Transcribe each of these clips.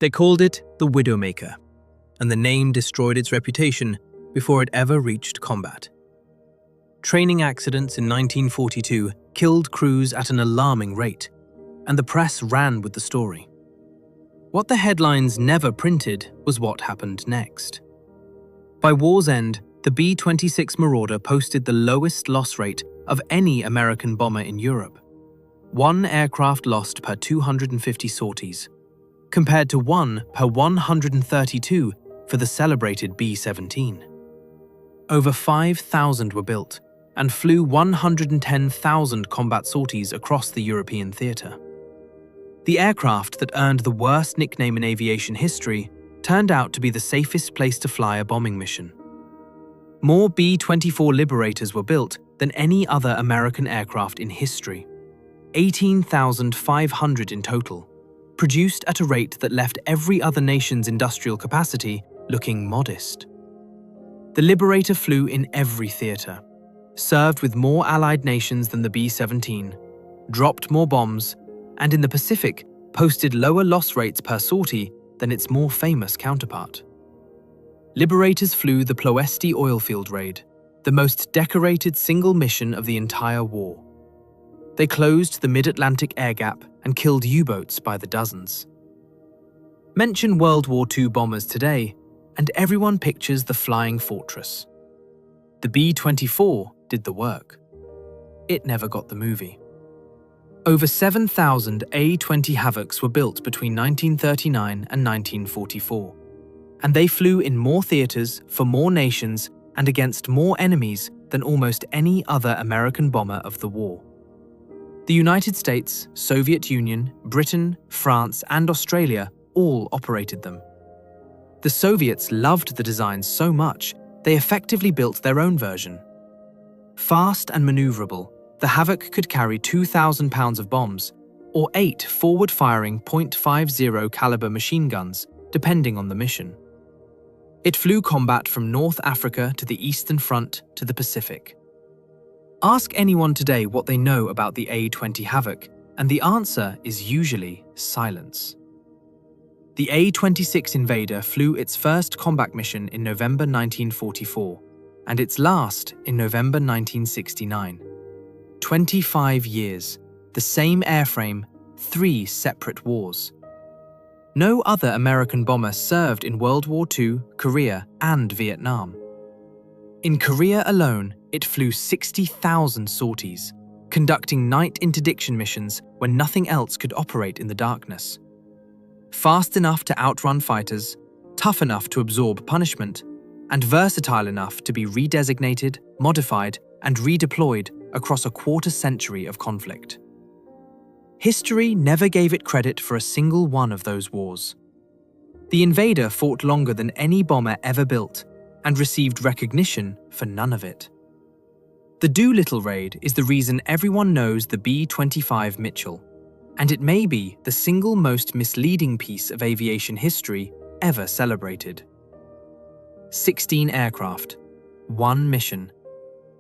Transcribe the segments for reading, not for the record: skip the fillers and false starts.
They called it the Widowmaker, and the name destroyed its reputation before it ever reached combat. Training accidents in 1942 killed crews at an alarming rate, and the press ran with the story. What the headlines never printed was what happened next. By war's end, the B-26 Marauder posted the lowest loss rate of any American bomber in Europe. 1 aircraft lost per 250 sorties, compared to 1 per 132 for the celebrated B-17. Over 5,000 were built and flew 110,000 combat sorties across the European theatre. The aircraft that earned the worst nickname in aviation history turned out to be the safest place to fly a bombing mission. More B-24 Liberators were built than any other American aircraft in history, 18,500 in total, produced at a rate that left every other nation's industrial capacity looking modest. The Liberator flew in every theatre, served with more allied nations than the B-17, dropped more bombs, and in the Pacific posted lower loss rates per sortie than its more famous counterpart. Liberators flew the Ploesti oilfield raid, the most decorated single mission of the entire war. They closed the mid-Atlantic air gap and killed U-boats by the dozens. Mention World War II bombers today, and everyone pictures the flying fortress. The B-24 did the work. It never got the movie. Over 7,000 A-20 Havocs were built between 1939 and 1944, and they flew in more theatres for more nations and against more enemies than almost any other American bomber of the war. The United States, Soviet Union, Britain, France, and Australia all operated them. The Soviets loved the designs so much, they effectively built their own version. Fast and maneuverable, the Havoc could carry 2,000 pounds of bombs, or 8 forward-firing .50 caliber machine guns, depending on the mission. It flew combat from North Africa to the Eastern Front to the Pacific. Ask anyone today what they know about the A-20 Havoc, and the answer is usually silence. The A-26 Invader flew its first combat mission in November 1944, and its last in November 1969. 25 years, the same airframe, 3 separate wars. No other American bomber served in World War II, Korea, and Vietnam. In Korea alone, it flew 60,000 sorties, conducting night interdiction missions when nothing else could operate in the darkness. Fast enough to outrun fighters, tough enough to absorb punishment, and versatile enough to be redesignated, modified, and redeployed across a quarter-century of conflict. History never gave it credit for a single one of those wars. The Invader fought longer than any bomber ever built and received recognition for none of it. The Doolittle raid is the reason everyone knows the B-25 Mitchell, and it may be the single most misleading piece of aviation history ever celebrated. 16 aircraft, 1 mission,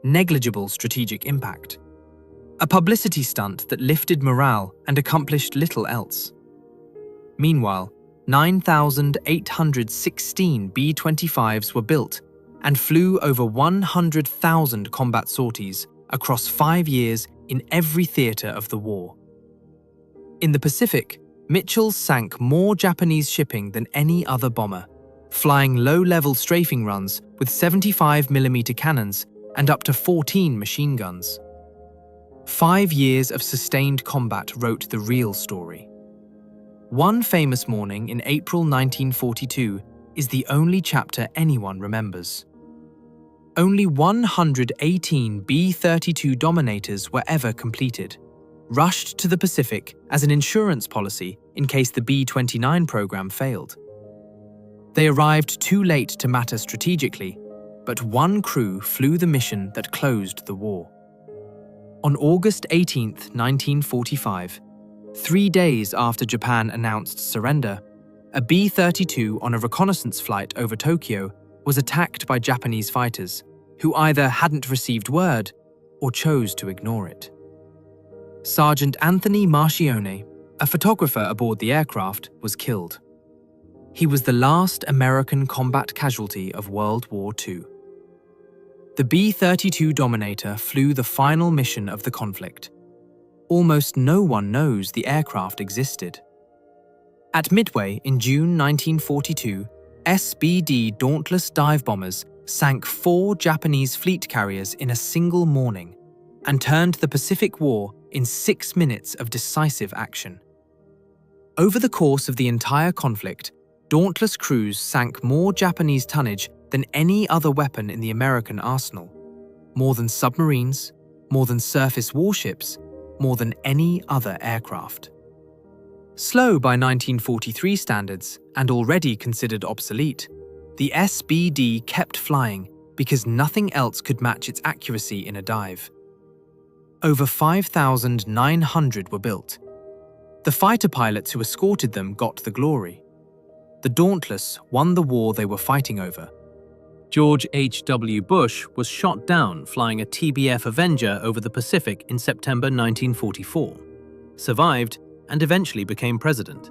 negligible strategic impact. A publicity stunt that lifted morale and accomplished little else. Meanwhile, 9,816 B-25s were built and flew over 100,000 combat sorties across 5 years in every theatre of the war. In the Pacific, Mitchells sank more Japanese shipping than any other bomber, flying low-level strafing runs with 75mm cannons and up to 14 machine guns. 5 years of sustained combat wrote the real story. One famous morning in April 1942 is the only chapter anyone remembers. Only 118 B-32 Dominators were ever completed, rushed to the Pacific as an insurance policy in case the B-29 program failed. They arrived too late to matter strategically, but one crew flew the mission that closed the war. On August 18, 1945, 3 days after Japan announced surrender, a B-32 on a reconnaissance flight over Tokyo was attacked by Japanese fighters, who either hadn't received word or chose to ignore it. Sergeant Anthony Marchione, a photographer aboard the aircraft, was killed. He was the last American combat casualty of World War II. The B-32 Dominator flew the final mission of the conflict. Almost no one knows the aircraft existed. At Midway in June 1942, SBD Dauntless dive bombers sank 4 Japanese fleet carriers in a single morning and turned the Pacific War in 6 minutes of decisive action. Over the course of the entire conflict, Dauntless crews sank more Japanese tonnage than any other weapon in the American arsenal. More than submarines, more than surface warships, more than any other aircraft. Slow by 1943 standards and already considered obsolete, the SBD kept flying because nothing else could match its accuracy in a dive. Over 5,900 were built. The fighter pilots who escorted them got the glory. The Dauntless won the war they were fighting over. George H.W. Bush was shot down flying a TBF Avenger over the Pacific in September 1944, survived, and eventually became president.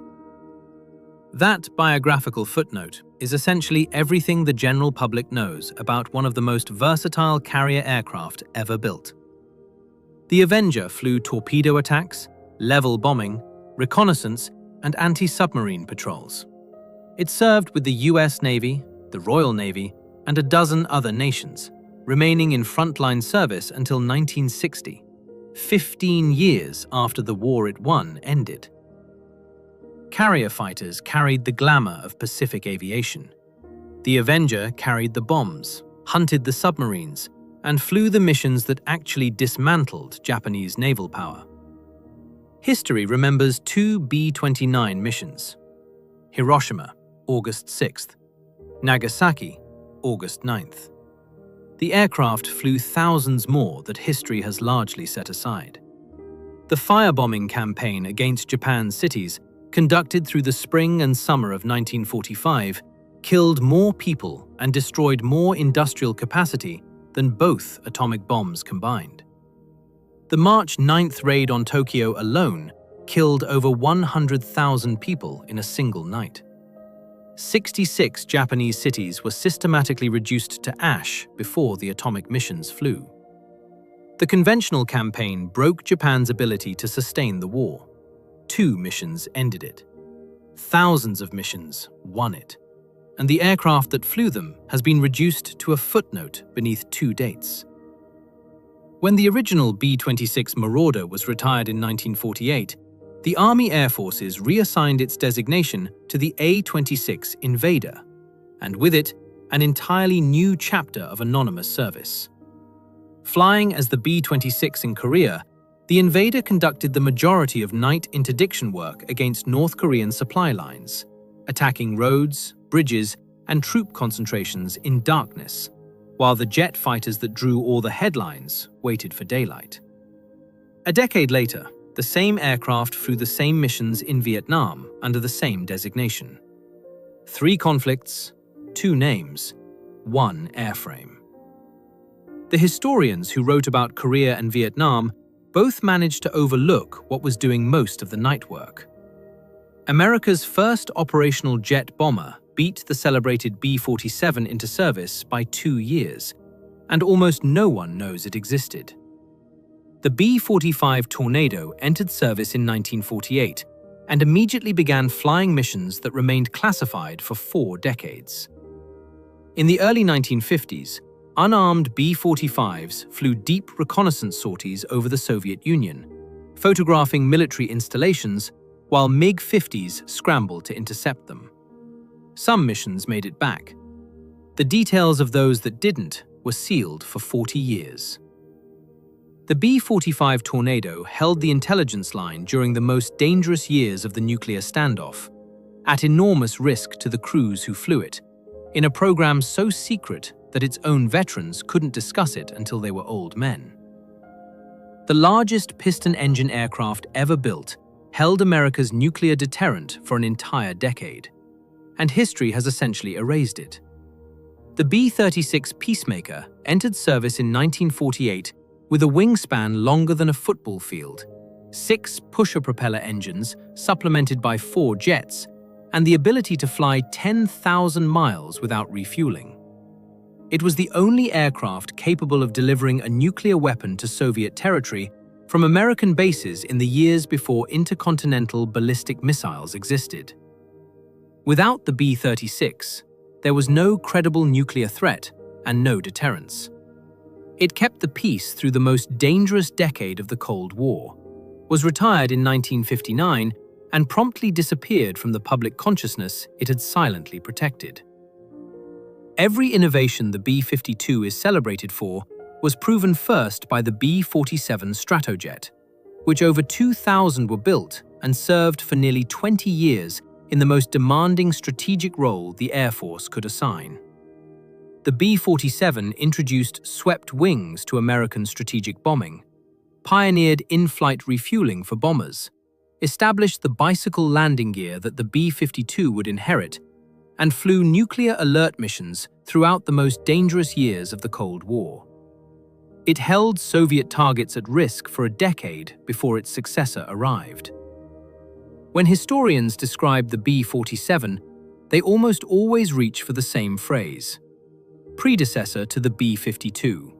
That biographical footnote is essentially everything the general public knows about one of the most versatile carrier aircraft ever built. The Avenger flew torpedo attacks, level bombing, reconnaissance, and anti-submarine patrols. It served with the US Navy, the Royal Navy, and a dozen other nations, remaining in frontline service until 1960, 15 years after the war it won ended. Carrier fighters carried the glamour of Pacific aviation. The Avenger carried the bombs, hunted the submarines, and flew the missions that actually dismantled Japanese naval power. History remembers 2 B-29 missions: Hiroshima, August 6th, Nagasaki, August 9th. The aircraft flew thousands more that history has largely set aside. The firebombing campaign against Japan's cities, conducted through the spring and summer of 1945, killed more people and destroyed more industrial capacity than both atomic bombs combined. The March 9th raid on Tokyo alone killed over 100,000 people in a single night. 66 Japanese cities were systematically reduced to ash before the atomic missions flew. The conventional campaign broke Japan's ability to sustain the war. 2 missions ended it. Thousands of missions won it. And the aircraft that flew them has been reduced to a footnote beneath 2 dates. When the original B-26 Marauder was retired in 1948, the Army Air Forces reassigned its designation to the A-26 Invader, and with it, an entirely new chapter of anonymous service. Flying as the B-26 in Korea, the Invader conducted the majority of night interdiction work against North Korean supply lines, attacking roads, bridges, and troop concentrations in darkness, while the jet fighters that drew all the headlines waited for daylight. A decade later, the same aircraft flew the same missions in Vietnam under the same designation. 3 conflicts, 2 names, 1 airframe. The historians who wrote about Korea and Vietnam both managed to overlook what was doing most of the night work. America's first operational jet bomber beat the celebrated B-47 into service by 2 years, and almost no one knows it existed. The B-45 Tornado entered service in 1948 and immediately began flying missions that remained classified for 4 decades. In the early 1950s, unarmed B-45s flew deep reconnaissance sorties over the Soviet Union, photographing military installations while MiG-50s scrambled to intercept them. Some missions made it back. The details of those that didn't were sealed for 40 years. The B-45 Tornado held the intelligence line during the most dangerous years of the nuclear standoff, at enormous risk to the crews who flew it, in a program so secret that its own veterans couldn't discuss it until they were old men. The largest piston-engine aircraft ever built held America's nuclear deterrent for an entire decade, and history has essentially erased it. The B-36 Peacemaker entered service in 1948 with a wingspan longer than a football field, 6 pusher propeller engines supplemented by 4 jets, and the ability to fly 10,000 miles without refueling. It was the only aircraft capable of delivering a nuclear weapon to Soviet territory from American bases in the years before intercontinental ballistic missiles existed. Without the B-36, there was no credible nuclear threat and no deterrence. It kept the peace through the most dangerous decade of the Cold War, was retired in 1959, and promptly disappeared from the public consciousness it had silently protected. Every innovation the B-52 is celebrated for was proven first by the B-47 Stratojet, which over 2,000 were built and served for nearly 20 years in the most demanding strategic role the Air Force could assign. The B-47 introduced swept wings to American strategic bombing, pioneered in-flight refueling for bombers, established the bicycle landing gear that the B-52 would inherit, and flew nuclear alert missions throughout the most dangerous years of the Cold War. It held Soviet targets at risk for a decade before its successor arrived. When historians describe the B-47, they almost always reach for the same phrase: predecessor to the B-52.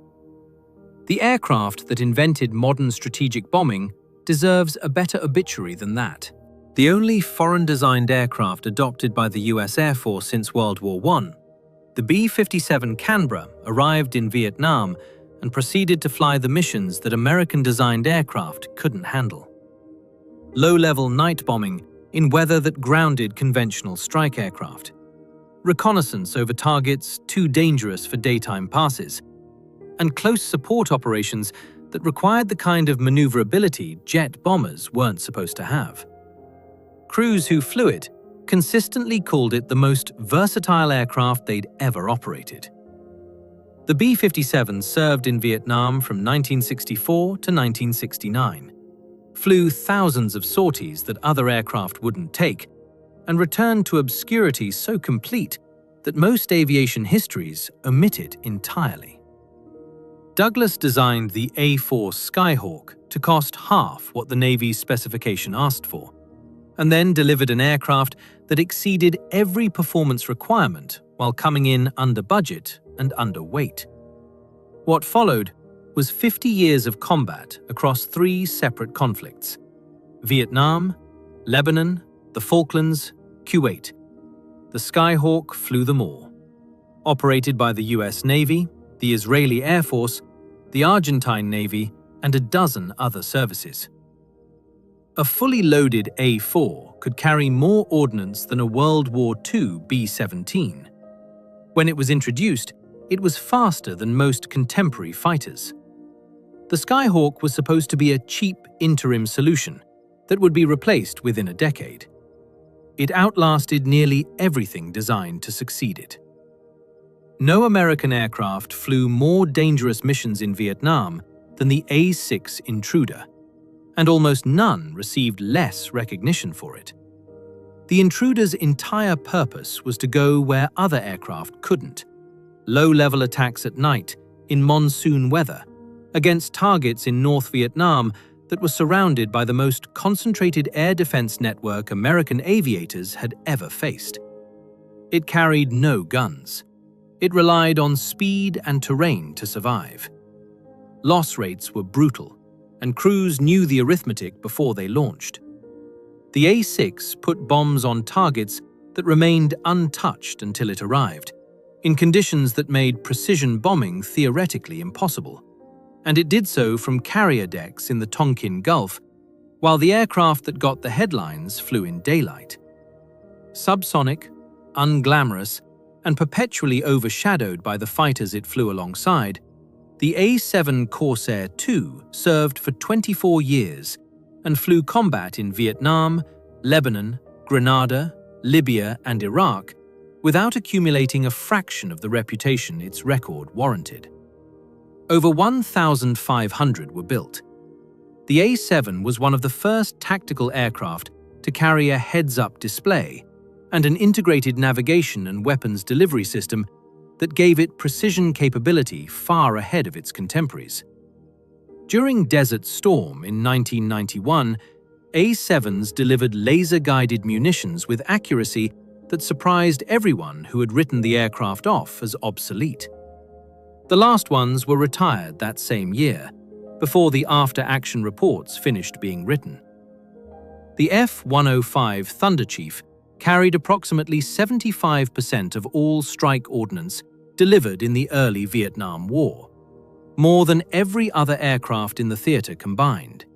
The aircraft that invented modern strategic bombing deserves a better obituary than that. The only foreign-designed aircraft adopted by the US Air Force since World War I, the B-57 Canberra arrived in Vietnam and proceeded to fly the missions that American-designed aircraft couldn't handle. Low-level night bombing in weather that grounded conventional strike aircraft, reconnaissance over targets too dangerous for daytime passes, and close support operations that required the kind of maneuverability jet bombers weren't supposed to have. Crews who flew it consistently called it the most versatile aircraft they'd ever operated. The B-57 served in Vietnam from 1964 to 1969, flew thousands of sorties that other aircraft wouldn't take, and returned to obscurity so complete that most aviation histories omit it entirely. Douglas designed the A-4 Skyhawk to cost half what the Navy's specification asked for, and then delivered an aircraft that exceeded every performance requirement while coming in under budget and underweight. What followed was 50 years of combat across 3 separate conflicts: Vietnam, Lebanon, the Falklands, Kuwait. The Skyhawk flew them all. Operated by the US Navy, the Israeli Air Force, the Argentine Navy, and a dozen other services. A fully loaded A-4 could carry more ordnance than a World War II B-17. When it was introduced, it was faster than most contemporary fighters. The Skyhawk was supposed to be a cheap interim solution that would be replaced within a decade. It outlasted nearly everything designed to succeed it. No American aircraft flew more dangerous missions in Vietnam than the A-6 Intruder, and almost none received less recognition for it. The Intruder's entire purpose was to go where other aircraft couldn't: low-level attacks at night, in monsoon weather, against targets in North Vietnam that were surrounded by the most concentrated air defense network American aviators had ever faced. It carried no guns. It relied on speed and terrain to survive. Loss rates were brutal, and crews knew the arithmetic before they launched. The A-6 put bombs on targets that remained untouched until it arrived, in conditions that made precision bombing theoretically impossible. And it did so from carrier decks in the Tonkin Gulf, while the aircraft that got the headlines flew in daylight. Subsonic, unglamorous, and perpetually overshadowed by the fighters it flew alongside, the A-7 Corsair II served for 24 years and flew combat in Vietnam, Lebanon, Grenada, Libya, and Iraq without accumulating a fraction of the reputation its record warranted. Over 1,500 were built. The A-7 was one of the first tactical aircraft to carry a heads-up display and an integrated navigation and weapons delivery system that gave it precision capability far ahead of its contemporaries. During Desert Storm in 1991, A-7s delivered laser-guided munitions with accuracy that surprised everyone who had written the aircraft off as obsolete. The last ones were retired that same year, before the after-action reports finished being written. The F-105 Thunderchief carried approximately 75% of all strike ordnance delivered in the early Vietnam War, more than every other aircraft in the theater combined.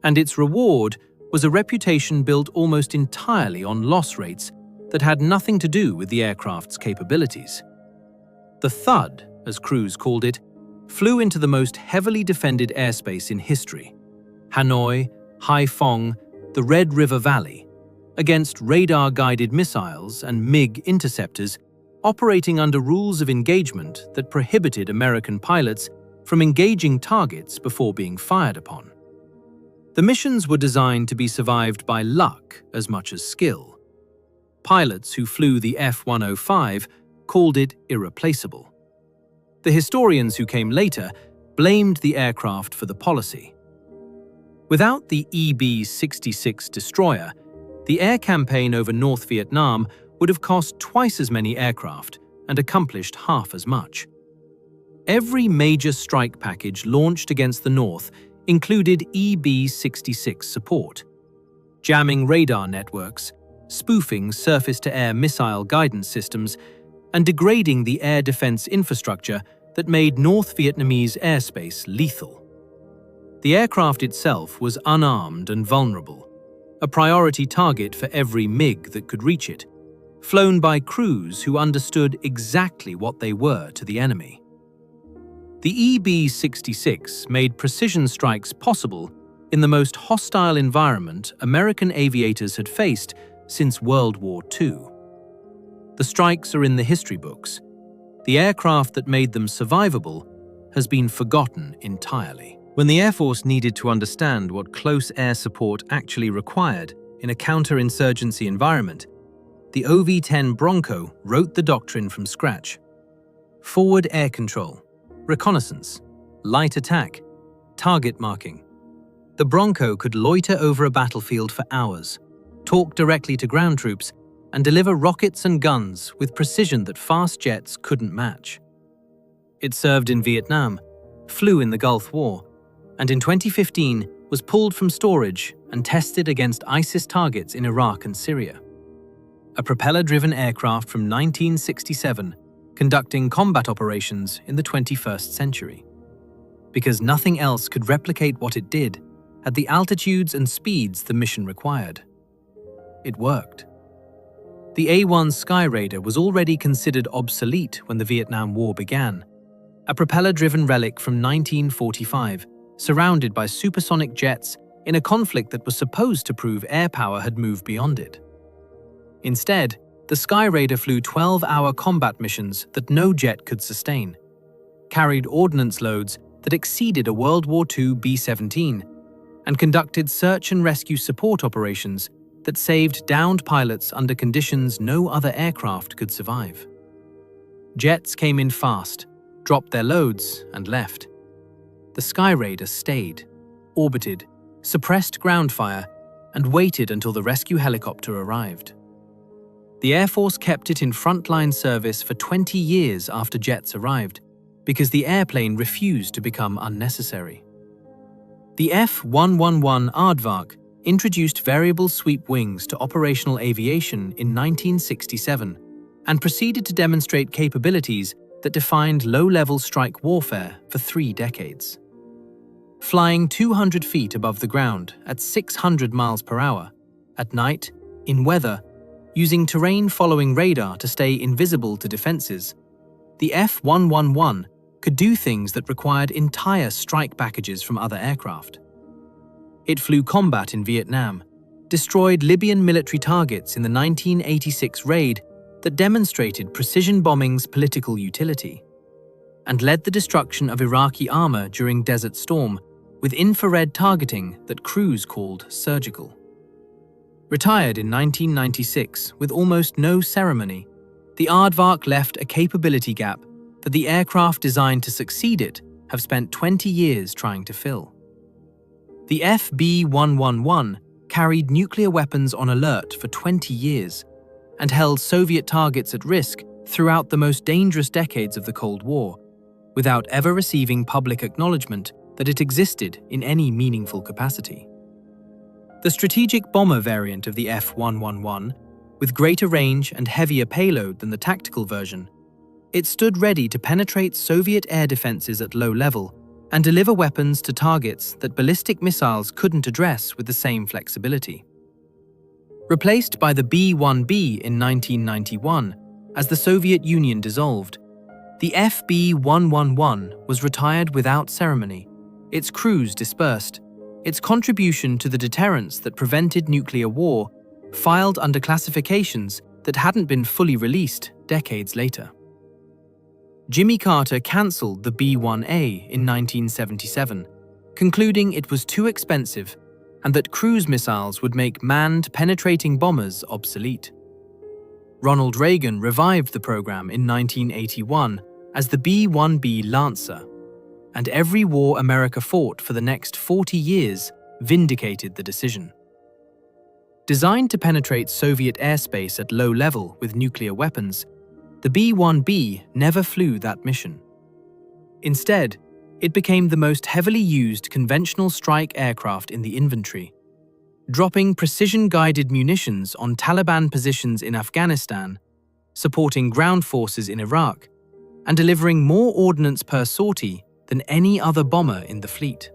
And its reward was a reputation built almost entirely on loss rates that had nothing to do with the aircraft's capabilities. The Thud, as crews called it, flew into the most heavily defended airspace in history, Hanoi, Haiphong, the Red River Valley, against radar-guided missiles and MiG interceptors operating under rules of engagement that prohibited American pilots from engaging targets before being fired upon. The missions were designed to be survived by luck as much as skill. Pilots who flew the F-105 called it irreplaceable. The historians who came later blamed the aircraft for the policy. Without the B-26 destroyer, the air campaign over North Vietnam would have cost twice as many aircraft and accomplished half as much. Every major strike package launched against the North included B-26 support, jamming radar networks, spoofing surface-to-air missile guidance systems, and degrading the air defense infrastructure that made North Vietnamese airspace lethal. The aircraft itself was unarmed and vulnerable, a priority target for every MiG that could reach it, flown by crews who understood exactly what they were to the enemy. The B-26 made precision strikes possible in the most hostile environment American aviators had faced since World War II. The strikes are in the history books. The aircraft that made them survivable has been forgotten entirely. When the Air Force needed to understand what close air support actually required in a counterinsurgency environment, the OV-10 Bronco wrote the doctrine from scratch. Forward air control, reconnaissance, light attack, target marking. The Bronco could loiter over a battlefield for hours, talk directly to ground troops, and deliver rockets and guns with precision that fast jets couldn't match. It served in Vietnam, flew in the Gulf War, and in 2015 was pulled from storage and tested against ISIS targets in Iraq and Syria. A propeller-driven aircraft from 1967, conducting combat operations in the 21st century. Because nothing else could replicate what it did at the altitudes and speeds the mission required. It worked. The A-1 Skyraider was already considered obsolete when the Vietnam War began, a propeller-driven relic from 1945, surrounded by supersonic jets in a conflict that was supposed to prove air power had moved beyond it. Instead, the Skyraider flew 12-hour combat missions that no jet could sustain, carried ordnance loads that exceeded a World War II B-17, and conducted search and rescue support operations that saved downed pilots under conditions no other aircraft could survive. Jets came in fast, dropped their loads, and left. The Skyraider stayed, orbited, suppressed ground fire, and waited until the rescue helicopter arrived. The Air Force kept it in frontline service for 20 years after jets arrived, because the airplane refused to become unnecessary. The F-111 Aardvark introduced variable sweep wings to operational aviation in 1967 and proceeded to demonstrate capabilities that defined low-level strike warfare for 3 decades. Flying 200 feet above the ground at 600 miles per hour, at night, in weather, using terrain-following radar to stay invisible to defenses, the F-111 could do things that required entire strike packages from other aircraft. It flew combat in Vietnam, destroyed Libyan military targets in the 1986 raid that demonstrated precision bombing's political utility, and led the destruction of Iraqi armor during Desert Storm with infrared targeting that crews called surgical. Retired in 1996 with almost no ceremony, the Aardvark left a capability gap that the aircraft designed to succeed it have spent 20 years trying to fill. The FB-111 carried nuclear weapons on alert for 20 years and held Soviet targets at risk throughout the most dangerous decades of the Cold War, without ever receiving public acknowledgement that it existed in any meaningful capacity. The strategic bomber variant of the F-111, with greater range and heavier payload than the tactical version, it stood ready to penetrate Soviet air defenses at low level and deliver weapons to targets that ballistic missiles couldn't address with the same flexibility. Replaced by the B-1B in 1991, as the Soviet Union dissolved, the FB-111 was retired without ceremony, its crews dispersed, its contribution to the deterrence that prevented nuclear war filed under classifications that hadn't been fully released decades later. Jimmy Carter cancelled the B-1A in 1977, concluding it was too expensive and that cruise missiles would make manned penetrating bombers obsolete. Ronald Reagan revived the program in 1981 as the B-1B Lancer, and every war America fought for the next 40 years vindicated the decision. Designed to penetrate Soviet airspace at low level with nuclear weapons, the B-1B never flew that mission. Instead, it became the most heavily used conventional strike aircraft in the inventory, dropping precision-guided munitions on Taliban positions in Afghanistan, supporting ground forces in Iraq, and delivering more ordnance per sortie than any other bomber in the fleet.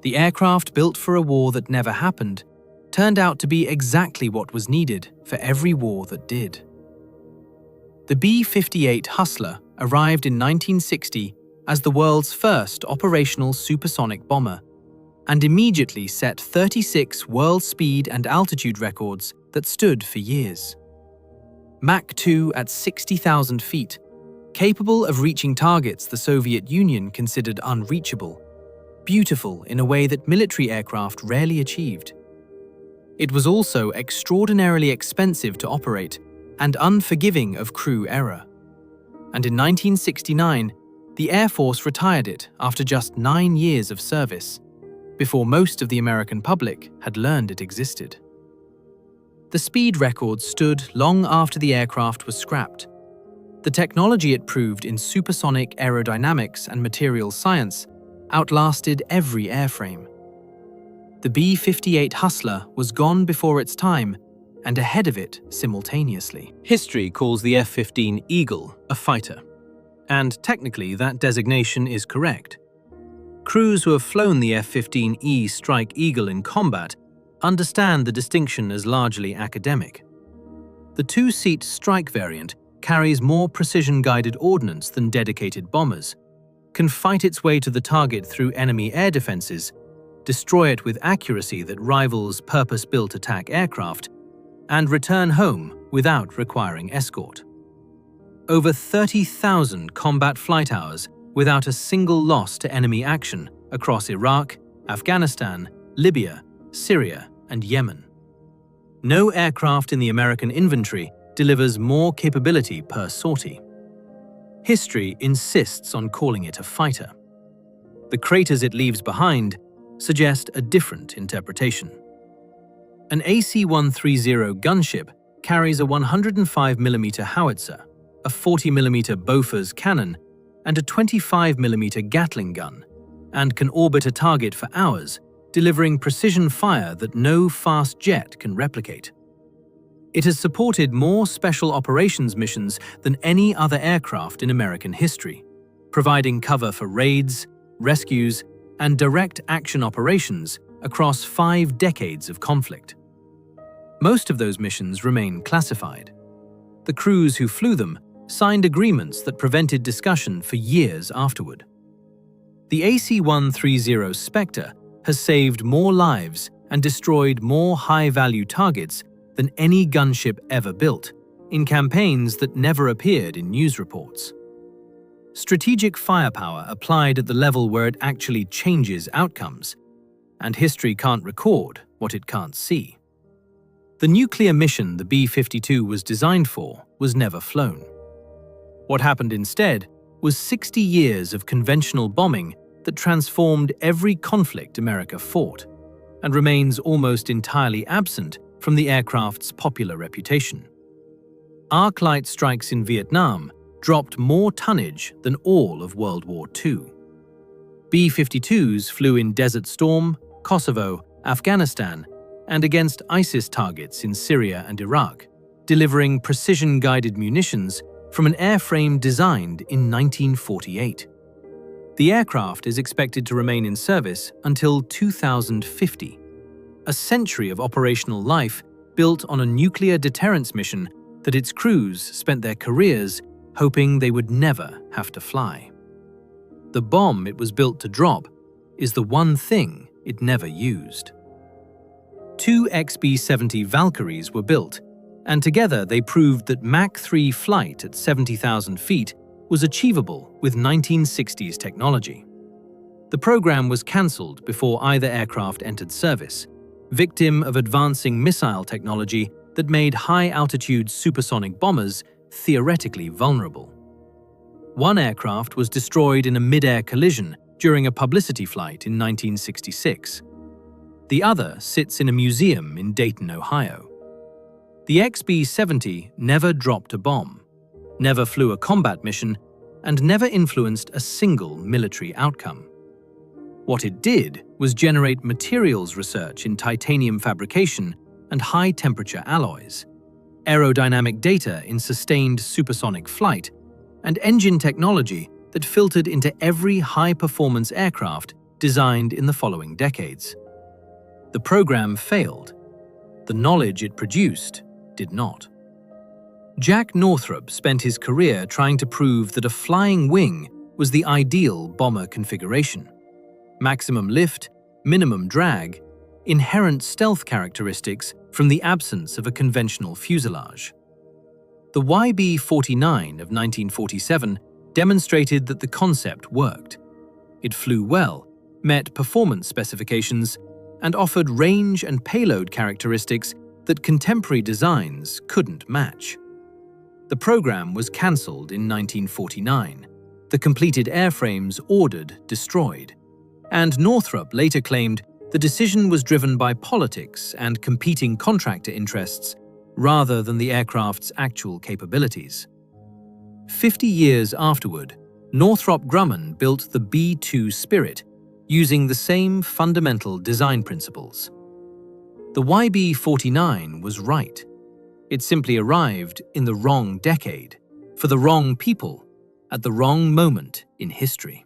The aircraft built for a war that never happened turned out to be exactly what was needed for every war that did. The B-58 Hustler arrived in 1960 as the world's first operational supersonic bomber, and immediately set 36 world speed and altitude records that stood for years. Mach 2 at 60,000 feet, capable of reaching targets the Soviet Union considered unreachable, beautiful in a way that military aircraft rarely achieved. It was also extraordinarily expensive to operate and unforgiving of crew error. And in 1969, the Air Force retired it after just 9 years of service, before most of the American public had learned it existed. The speed record stood long after the aircraft was scrapped. The technology it proved in supersonic aerodynamics and materials science outlasted every airframe. The B-58 Hustler was gone before its time and ahead of it simultaneously. History calls the F-15 Eagle a fighter, and technically that designation is correct. Crews who have flown the F-15E Strike Eagle in combat understand the distinction as largely academic. The two-seat strike variant carries more precision-guided ordnance than dedicated bombers, can fight its way to the target through enemy air defenses, destroy it with accuracy that rivals purpose-built attack aircraft, and return home without requiring escort. Over 30,000 combat flight hours without a single loss to enemy action across Iraq, Afghanistan, Libya, Syria, and Yemen. No aircraft in the American inventory delivers more capability per sortie. History insists on calling it a fighter. The craters it leaves behind suggest a different interpretation. An AC-130 gunship carries a 105mm howitzer, a 40mm Bofors cannon, and a 25mm Gatling gun, and can orbit a target for hours, delivering precision fire that no fast jet can replicate. It has supported more special operations missions than any other aircraft in American history, providing cover for raids, rescues, and direct action operations across 5 decades of conflict. Most of those missions remain classified. The crews who flew them signed agreements that prevented discussion for years afterward. The AC-130 Spectre has saved more lives and destroyed more high-value targets than any gunship ever built, in campaigns that never appeared in news reports. Strategic firepower applied at the level where it actually changes outcomes, and history can't record what it can't see. The nuclear mission the B-52 was designed for was never flown. What happened instead was 60 years of conventional bombing that transformed every conflict America fought, and remains almost entirely absent from the aircraft's popular reputation. Arc-light strikes in Vietnam dropped more tonnage than all of World War II. B-52s flew in Desert Storm, Kosovo, Afghanistan, and against ISIS targets in Syria and Iraq, delivering precision-guided munitions from an airframe designed in 1948. The aircraft is expected to remain in service until 2050, a century of operational life built on a nuclear deterrence mission that its crews spent their careers hoping they would never have to fly. The bomb it was built to drop is the one thing it never used. 2 XB-70 Valkyries were built, and together they proved that Mach 3 flight at 70,000 feet was achievable with 1960s technology. The program was cancelled before either aircraft entered service, victim of advancing missile technology that made high-altitude supersonic bombers theoretically vulnerable. One aircraft was destroyed in a mid-air collision during a publicity flight in 1966. The other sits in a museum in Dayton, Ohio. The XB-70 never dropped a bomb, never flew a combat mission, and never influenced a single military outcome. What it did was generate materials research in titanium fabrication and high-temperature alloys, aerodynamic data in sustained supersonic flight, and engine technology that filtered into every high-performance aircraft designed in the following decades. The program failed. The knowledge it produced did not. Jack Northrop spent his career trying to prove that a flying wing was the ideal bomber configuration. Maximum lift, minimum drag, inherent stealth characteristics from the absence of a conventional fuselage. The YB-49 of 1947 demonstrated that the concept worked. It flew well, met performance specifications, and offered range and payload characteristics that contemporary designs couldn't match. The program was cancelled in 1949, the completed airframes ordered destroyed, and Northrop later claimed the decision was driven by politics and competing contractor interests rather than the aircraft's actual capabilities. 50 years afterward, Northrop Grumman built the B-2 Spirit using the same fundamental design principles. The YB-49 was right. It simply arrived in the wrong decade, for the wrong people, at the wrong moment in history.